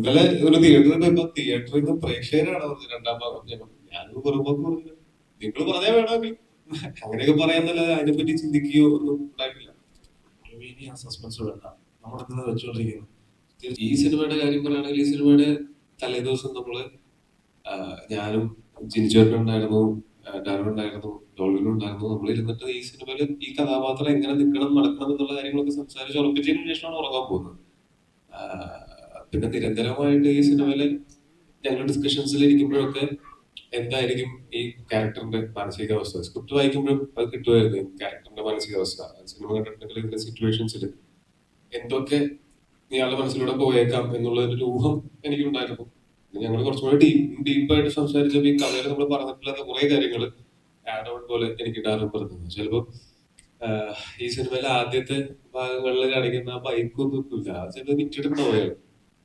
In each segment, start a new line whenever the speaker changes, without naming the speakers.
ഇന്നലെ ഒരു തിയേറ്ററിൽ പോയപ്പോ തിയേറ്ററിൽ നിന്ന് പ്രേക്ഷകരാണ് പറഞ്ഞത് രണ്ടാം ഭാഗം ഞാനൊരു പുറമ്പോക്ക് പറഞ്ഞു. നിങ്ങൾ പറഞ്ഞാൽ വേണമെങ്കിൽ അങ്ങനെയൊക്കെ പറയാന്നല്ലാതെ അതിനെപ്പറ്റി ചിന്തിക്കുകയോ ഒന്നും ഉണ്ടായിട്ടില്ല.
ഇനി ആ സസ്പെൻസ് വേണ്ട, നമ്മുടെ വെച്ചുകൊണ്ടിരിക്കുന്നു.
ഈ സിനിമയുടെ കാര്യം പറയുകയാണെങ്കിൽ ഈ സിനിമയുടെ തലേദിവസം നമ്മള് ഞാനും ജിനിച്ചേട്ടനുണ്ടായിരുന്നു, ഡാനുണ്ടായിരുന്നു, ഡോളിനുണ്ടായിരുന്നു. നമ്മൾ ഇരുന്നിട്ട് ഈ സിനിമയിൽ ഈ കഥാപാത്രം എങ്ങനെ നിൽക്കണം നടക്കണം എന്നുള്ള കാര്യങ്ങളൊക്കെ സംസാരിച്ച് ഉറപ്പിച്ചതിന് ശേഷമാണ് ഉറങ്ങാൻ പോകുന്നത്. പിന്നെ നിരന്തരമായിട്ട് ഈ സിനിമയില് ഞങ്ങൾ ഡിസ്കഷൻസിൽ ഇരിക്കുമ്പോഴൊക്കെ എന്തായിരിക്കും ഈ ക്യാരക്ടറിന്റെ മാനസികാവസ്ഥ, സ്ക്രിപ്റ്റ് വായിക്കുമ്പോഴും അത് കിട്ടുമായിരുന്നു. ക്യാരക്ടറിന്റെ മാനസികാവസ്ഥ സിനിമ കണ്ടിട്ടുണ്ടെങ്കിൽ ഇതിന്റെ സിറ്റുവേഷൻസിൽ എന്തൊക്കെ ഇയാളുടെ മനസ്സിലൂടെ പോയേക്കാം എന്നുള്ള ഒരു ഊഹം എനിക്കുണ്ടായിരുന്നു. ഞങ്ങൾ കുറച്ചുകൂടി ഡീപ്പായിട്ട് സംസാരിച്ചപ്പോൾ ഈ കഥയിൽ നമ്മൾ പറഞ്ഞിട്ടില്ലാത്ത കുറെ കാര്യങ്ങൾ ആഡ് ഓൺ പോലെ എനിക്ക് ഇടാനും പറഞ്ഞത്. ചിലപ്പോ ഈ സിനിമയിലെ ആദ്യത്തെ ഭാഗങ്ങളിൽ കാണിക്കുന്ന ബൈക്കൊന്നും ഇല്ല, ചിലപ്പോൾ വിറ്റിട്ടുണ്ടാവുകയാണ്.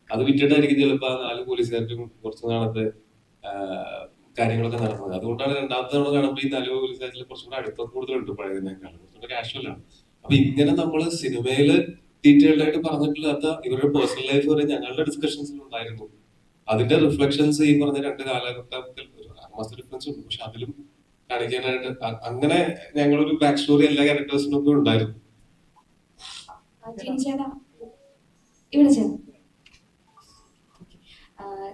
അത് വിറ്റിട്ടായിരിക്കും ചിലപ്പോ ആ 4 പോലീസുകാർക്കും കുറച്ച് നാളത്തെ കാര്യങ്ങളൊക്കെ നടന്നത്. അതുകൊണ്ടാണ് രണ്ടാമത്തെ തവണ കാണുമ്പോൾ ഈ 4 പോലീസുകാരിൽ കുറച്ചുകൂടെ അടുപ്പം കൂടുതലുണ്ട് പഴയതിനേക്കാൾ, കുറച്ചുകൂടെ കാഷ്വലാണ്. അപ്പൊ ഇങ്ങനെ നമ്മള് സിനിമയില് ഡീറ്റെയിൽഡ് ആയിട്ട് പറഞ്ഞിട്ടില്ലാത്ത ഇവരുടെ പേഴ്സണൽ ലൈഫ് വരെ ഞങ്ങളുടെ ഡിസ്കഷൻസിൽ ഉണ്ടായിരുന്നു. അതിന്റെ റിഫ്ലക്ഷൻസ് ഈ പറഞ്ഞ 2 കാലഘട്ടത്തിൽ ഒരു 6 മാസത്തെ ഡിഫറൻസ് ഉണ്ട്. പക്ഷെ അതിലും കാണിക്കാനായിട്ട് അങ്ങനെ ഞങ്ങളൊരു ബാക്ക് സ്റ്റോറി എല്ലാ ക്യാരക്ടേഴ്സിനും ഒക്കെ ഉണ്ടായിരുന്നു.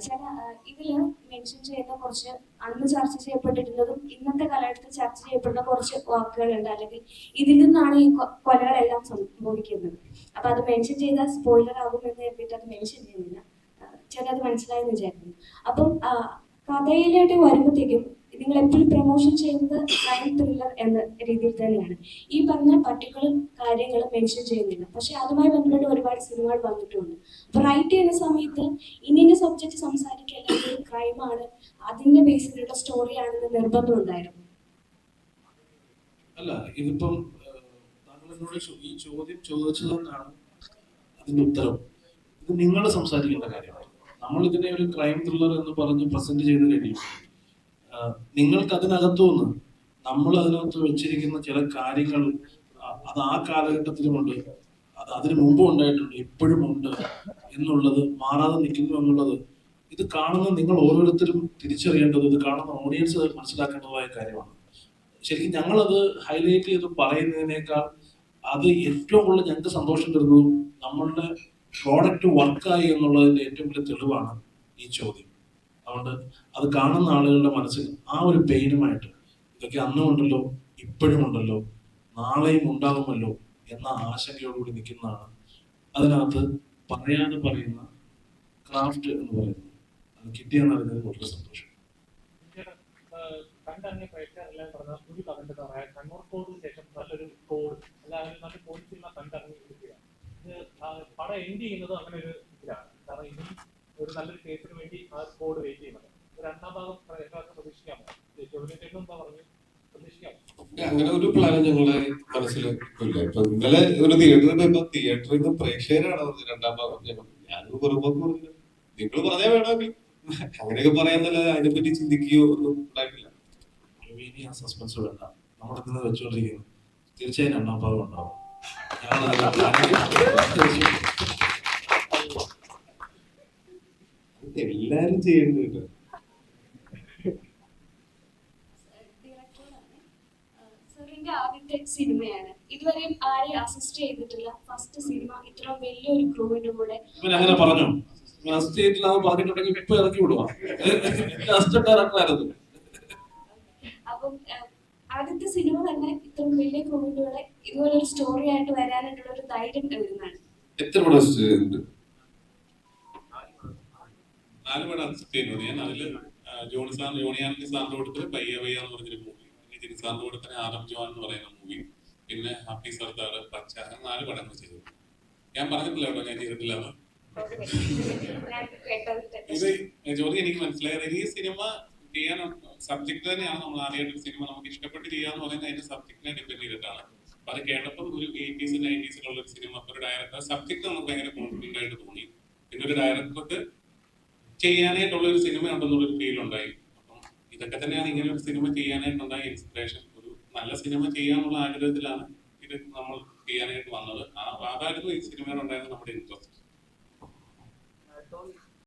ചേട്ടാ, ഇതില് മെൻഷൻ ചെയ്യുന്ന കുറച്ച് അന്ന് ചർച്ച ചെയ്യപ്പെട്ടിരുന്നതും ഇന്നത്തെ കാലഘട്ടത്തിൽ ചർച്ച ചെയ്യപ്പെടുന്ന കുറച്ച് വാക്കുകളുണ്ട്, അല്ലെങ്കിൽ ഇതിൽ നിന്നാണ് ഈ കൊലകളെല്ലാം സംഭവിക്കുന്നത്. അപ്പൊ അത് മെൻഷൻ ചെയ്താൽ സ്പോയിലർ ആകുമെന്ന് കരുതിയിട്ട് അത് മെൻഷൻ ചെയ്യുന്നില്ല. ചേട്ടാ അത് മനസ്സിലായെന്ന് വിചാരിക്കുന്നു. അപ്പം കഥയിലായിട്ട് വരുമ്പോഴത്തേക്കും നിങ്ങൾ എപ്പോഴും പ്രൊമോഷൻ ചെയ്യുന്നത് ക്രൈം ത്രില്ലർ എന്ന രീതിയിൽ തന്നെയാണ്. ഈ പറഞ്ഞ പർട്ടിക്കുലർ കാര്യങ്ങൾ മെൻഷൻ ചെയ്യുന്നില്ല, പക്ഷെ അതുമായി ബന്ധപ്പെട്ട് ഒരുപാട് സിനിമകൾ വന്നിട്ടുണ്ട്. അപ്പൊ റൈറ്റ് ചെയ്യുന്ന സമയത്ത് ഇന്ന സബ്ജക്ട് സംസാരിക്കുക അല്ലെങ്കിൽ ക്രൈമാണ് അതിന്റെ ബേസിലുള്ള സ്റ്റോറിയാണെന്ന് നിർബന്ധം ഉണ്ടായിരുന്നു.
അല്ല, ഇതിപ്പം താങ്കൾ എന്നോട് ഈ ചോദ്യം ചോദിച്ചതുകൊണ്ടാണ് അതിന്റെ ഉത്തരം. ഇത് നിങ്ങൾ സംസാരിക്കേണ്ട കാര്യമാണ്. നമ്മൾ ഇതിനെ ഒരു ക്രൈം ത്രില്ലർ എന്ന് പറഞ്ഞ് പ്രസന്റ് ചെയ്ത് കഴിയും. നിങ്ങൾക്ക് അതിനകത്തുനിന്ന് നമ്മൾ അതിനകത്ത് വെച്ചിരിക്കുന്ന ചില കാര്യങ്ങൾ അത് ആ കാലഘട്ടത്തിലുമുണ്ട്, അത് അതിനു മുമ്പും ഉണ്ടായിട്ടുണ്ട്, ഇപ്പോഴും ഉണ്ട് എന്നുള്ളത് മാറാതെ നിൽക്കുന്നു എന്നുള്ളത് ഇത് കാണുന്ന നിങ്ങൾ ഓരോരുത്തരും തിരിച്ചറിയേണ്ടത്, ഇത് കാണുന്ന ഓഡിയൻസ് മനസ്സിലാക്കേണ്ടതായ കാര്യമാണ്. ശരിക്കും ഞങ്ങളത് ഹൈലൈറ്റ് ചെയ്ത് പറയുന്നതിനേക്കാൾ അത് ഏറ്റവും കൂടുതൽ ഞങ്ങൾക്ക് സന്തോഷം തരുന്നതും നമ്മളുടെ പ്രോഡക്റ്റ് വർക്കായി എന്നുള്ളതിന്റെ ഏറ്റവും വലിയ തെളിവാണ് ഈ ചോദ്യം. അതുകൊണ്ട് അത് കാണുന്ന ആളുകളുടെ മനസ്സിൽ ആ ഒരു പെയിനുമായിട്ട് ഇതൊക്കെ അന്നും ഉണ്ടല്ലോ, ഇപ്പോഴും ഉണ്ടല്ലോ, നാളെയും ഉണ്ടാകുമല്ലോ എന്ന ആശങ്കയോടുകൂടി നിൽക്കുന്നതാണ് അതിനകത്ത് പറയാതെ പറയുന്ന ക്രാഫ്റ്റ് എന്ന് പറയുന്നത്. അത് കിട്ടിയെന്ന് അറിഞ്ഞത് വളരെ സന്തോഷം.
കണ്ടിറങ്ങിയ പ്രേക്ഷകരെല്ലാം പറഞ്ഞ ഒരു കമന്റ് എന്ന് പറയാം, കണ്ണൂർ കോഡിന് ശേഷം നല്ലൊരു കോഡ് എല്ലാവരും നല്ല പോലീസുള്ള കണ്ടിറങ്ങി ഇരിക്കുകയാണ്. ഇത് പടം എൻഡ് ചെയ്യുന്നത് അങ്ങനെ ഒരു ഇതിലാണ്. കാരണം ഇനി ഒരു നല്ലൊരു കേസിന് വേണ്ടി ആ കോഡ് വെയിറ്റ് ചെയ്യുന്നത്. രണ്ടാം ഭാഗം പ്രേക്ഷകർക്ക് പ്രതീക്ഷിക്കാമോ? ചോദ്യം എന്താ പറഞ്ഞു, പ്രതീക്ഷിക്കാമോ?
അങ്ങനെ ഒരു പ്ലാൻ ഞങ്ങളെ മനസ്സിൽ ഇല്ല. ഇപ്പൊ ഇന്നലെ ഒരു തിയേറ്ററിൽ പോയപ്പോ തിയേറ്ററിൽ നിന്ന് പ്രേക്ഷകരാണ് പറഞ്ഞത് രണ്ടാം ഭാഗം ഞാനൊരു പുറമ്പോക്ക് പറഞ്ഞു. നിങ്ങൾ പറഞ്ഞാൽ വേണമെങ്കിൽ അങ്ങനെയൊക്കെ പറയാന്നല്ലാതെ അതിനെപ്പറ്റി ചിന്തിക്കുകയോ ഒന്നും ഉണ്ടായിട്ടില്ല.
ഇനി ആ സസ്പെൻസ് വേണ്ട, നമ്മുടെ വെച്ചുകൊണ്ടിരിക്കുന്നു. തീർച്ചയായും രണ്ടാം ഭാഗം ഉണ്ടാവും.
എല്ലാരും ചെയ്യേണ്ടത്.
സാറിന്റെ ആദ്യത്തെ സിനിമയാണ്, ഇതുവരെയും ആരെയും അസിസ്റ്റ് ചെയ്തിട്ടില്ല. ഫസ്റ്റ് സിനിമ ഇത്ര വലിയൊരു ക്രൂവിന്റെ കൂടെ
അങ്ങനെ പറഞ്ഞു. അസിസ്റ്റ് ചെയ്തിട്ടില്ല പറഞ്ഞിട്ടുണ്ടെങ്കിൽ ഇപ്പൊ ഇറക്കി വിടുവാ. അസിസ്റ്റന്റ് ഡയറക്ടറായിരുന്നു.
അപ്പം ആദ്യത്തെ സിനിമ തന്നെ ഇത്ര വലിയ ക്രൂവിന്റെ കൂടെ ഇതുപോലെ ഒരു സ്റ്റോറി ആയിട്ട് വരാനായിട്ടുള്ള ഒരു ധൈര്യം വരുന്നതാണ്.
എത്ര പടം അസിസ്റ്റ് ചെയ്തിട്ടുണ്ട്?
4 പടം അസിസ്റ്റ് ചെയ്യുന്നത് ഞാൻ. അതില് ജോണിയാൻഡി സാറിന്റെ കൂട്ടത്തില് പയ്യ പയ്യ എന്ന് പറഞ്ഞൊരു മൂവി, പിന്നെ ജിനി സാറിന്റെ കൂട്ടത്തിന് ആദം ജോൻ എന്ന് പറയുന്ന മൂവി, പിന്നെ ഹാപ്പി സർദാർ, പച്ച, 4 പടങ്ങൾ ചെയ്തു. ഞാൻ പറഞ്ഞിട്ടില്ല കേട്ടോ ഞാൻ ചെയ്തിട്ടില്ല. ഇത് ജ്യോതി എനിക്ക് മനസ്സിലായത് ഈ സിനിമ ചെയ്യാൻ സബ്ജക്ട് തന്നെയാണ്. നമ്മൾ ആദ്യമായിട്ട് സിനിമ നമുക്ക് ഇഷ്ടപ്പെട്ട് ചെയ്യാന്ന് പറയുന്നത് അതിന്റെ സബ്ജക്റ്റിനെ ഡിപെൻഡ് ചെയ്തിട്ടാണ്. അപ്പൊ അത് കേട്ടപ്പോൾ ഒരു 80s 90s ഒരു സിനിമ, അപ്പൊ ഒരു ഡയറക്ടർ സബ്ജക്ട് നമുക്ക് ഭയങ്കര കോൺഫിഡന്റ് ആയിട്ട് തോന്നി. പിന്നെ ഒരു ഡയറക്ടർക്ക് ചെയ്യാനായിട്ടുള്ള ഒരു സിനിമ ഉണ്ടെന്നുള്ളൊരു ഫീൽ ഉണ്ടായി. അപ്പം ഇതൊക്കെ തന്നെയാണ് ഇങ്ങനെ ഒരു സിനിമ ചെയ്യാനായിട്ടുണ്ടായ ഇൻസ്പിറേഷൻ. ഒരു നല്ല സിനിമ ചെയ്യാനുള്ള ആഗ്രഹത്തിലാണ് ഇത് നമ്മൾ ചെയ്യാനായിട്ട് വന്നത്. അതായിരുന്നു ഈ സിനിമയിലുണ്ടായിരുന്ന നമ്മുടെ ഇൻട്രസ്റ്റ്.